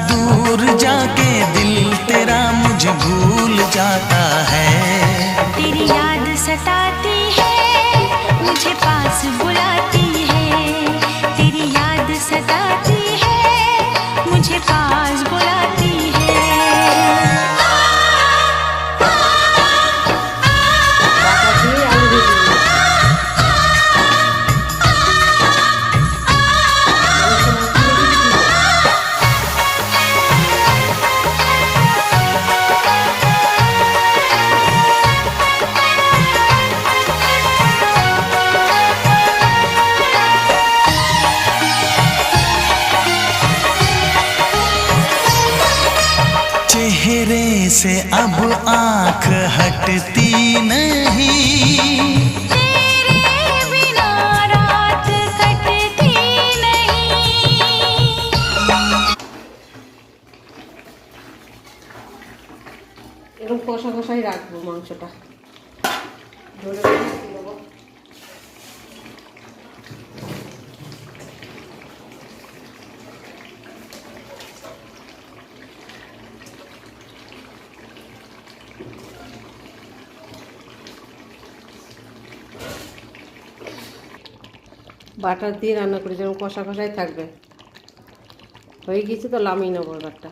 दूर जाके दिल तेरा मुझे भूल जाता है। तेरी याद सताती है, मुझे पास बुलाती है। तेरी याद सताती है, मुझे पास बुलाती है। चेहरे से अब आँख हटती नहीं, तेरे बिना रात कटती नहीं। এরকম কষা কষাই রাখবো মাংসটা। বাটার দিয়ে রান্না করি, যেমন কষা কষাই থাকবে। হয়ে গেছে তো, নামিয়ে নেবো এবারটা।